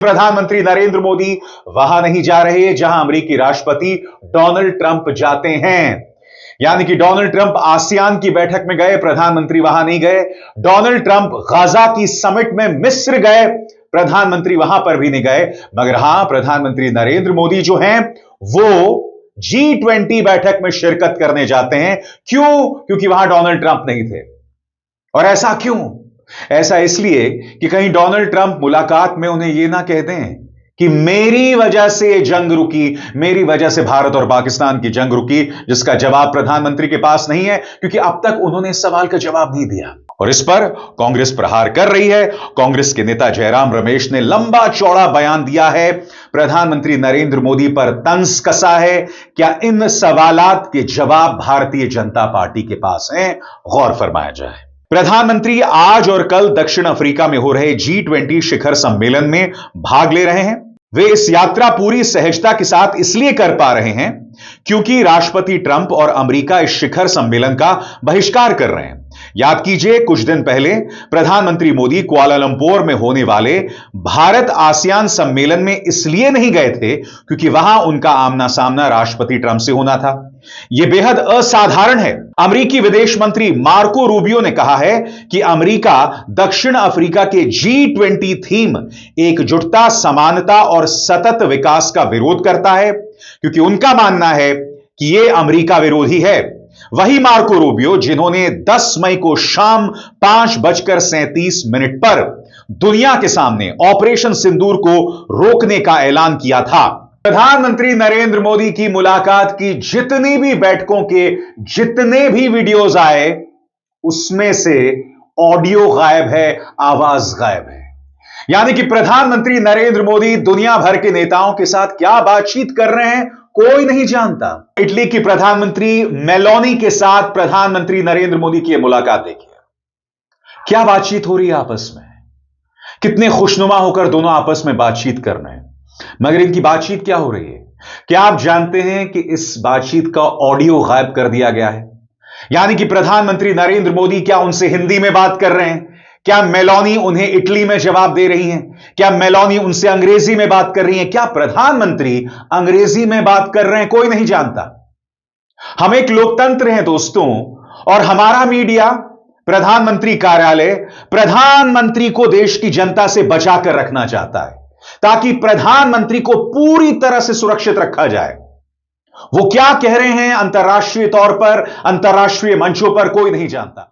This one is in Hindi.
प्रधानमंत्री नरेंद्र मोदी वहां नहीं जा रहे जहां अमेरिकी राष्ट्रपति डोनाल्ड ट्रंप जाते हैं। यानी कि डोनाल्ड ट्रंप आसियान की बैठक में गए, प्रधानमंत्री वहां नहीं गए। डोनाल्ड ट्रंप गाजा की समिट में मिस्र गए, प्रधानमंत्री वहां पर भी नहीं गए। मगर हां, प्रधानमंत्री नरेंद्र मोदी जो हैं वो G20 बैठक में शिरकत करने जाते हैं। क्यों? क्योंकि वहां डोनाल्ड ट्रंप नहीं थे। और ऐसा क्यों? ऐसा इसलिए कि कहीं डोनाल्ड ट्रंप मुलाकात में उन्हें यह ना कह दें कि मेरी वजह से यह जंग रुकी, मेरी वजह से भारत और पाकिस्तान की जंग रुकी, जिसका जवाब प्रधानमंत्री के पास नहीं है, क्योंकि अब तक उन्होंने इस सवाल का जवाब नहीं दिया। और इस पर कांग्रेस प्रहार कर रही है। कांग्रेस के नेता जयराम रमेश ने लंबा चौड़ा बयान दिया है, प्रधानमंत्री नरेंद्र मोदी पर तंज कसा है। क्या इन सवालात के जवाब भारतीय जनता पार्टी के पास हैं? गौर फरमाया जाए। प्रधानमंत्री आज और कल दक्षिण अफ्रीका में हो रहे G20 शिखर सम्मेलन में भाग ले रहे हैं। वे इस यात्रा पूरी सहजता के साथ इसलिए कर पा रहे हैं क्योंकि राष्ट्रपति ट्रंप और अमेरिका इस शिखर सम्मेलन का बहिष्कार कर रहे हैं। याद कीजिए, कुछ दिन पहले प्रधानमंत्री मोदी कुआलालंपुर में होने वाले भारत आसियान सम्मेलन में इसलिए नहीं गए थे क्योंकि वहां उनका आमना सामना राष्ट्रपति ट्रंप से होना था। यह बेहद असाधारण है। अमेरिकी विदेश मंत्री मार्को रूबियो ने कहा है कि अमेरिका दक्षिण अफ्रीका के G20 थीम एकजुटता, समानता और सतत विकास का विरोध करता है क्योंकि उनका मानना है कि यह अमेरिका विरोधी है। वही मार्को रूबियो जिन्होंने 10 मई को शाम 5:37 पर दुनिया के सामने ऑपरेशन सिंदूर को रोकने का ऐलान किया था। प्रधानमंत्री नरेंद्र मोदी की मुलाकात की जितनी भी बैठकों के जितने भी वीडियोस आए, उसमें से ऑडियो गायब है, आवाज गायब है। यानी कि प्रधानमंत्री नरेंद्र मोदी दुनिया भर के नेताओं के साथ क्या बातचीत कर रहे हैं, कोई नहीं जानता। इटली की प्रधानमंत्री मेलोनी के साथ प्रधानमंत्री नरेंद्र मोदी की मुलाकात देखिए, क्या बातचीत हो रही है आपस में। कितने खुशनुमा होकर दोनों आपस में बातचीत कर रहे हैं। मगर इनकी बातचीत क्या हो रही है? क्या आप जानते हैं कि इस बातचीत का ऑडियो गायब कर दिया गया है? यानी कि प्रधानमंत्री नरेंद्र मोदी क्या उनसे हिंदी में बात कर रहे हैं? क्या मेलोनी उन्हें इटली में जवाब दे रही हैं? क्या मेलोनी उनसे अंग्रेजी में बात कर रही हैं? क्या प्रधानमंत्री अंग्रेजी में बात कर रहे हैं? कोई नहीं जानता। हम एक लोकतंत्र हैं दोस्तों, और हमारा मीडिया, प्रधानमंत्री कार्यालय, प्रधानमंत्री को देश की जनता से बचाकर रखना चाहता है ताकि प्रधानमंत्री को पूरी तरह से सुरक्षित रखा जाए। वो क्या कह रहे हैं अंतर्राष्ट्रीय तौर पर, अंतर्राष्ट्रीय मंचों पर, कोई नहीं जानता।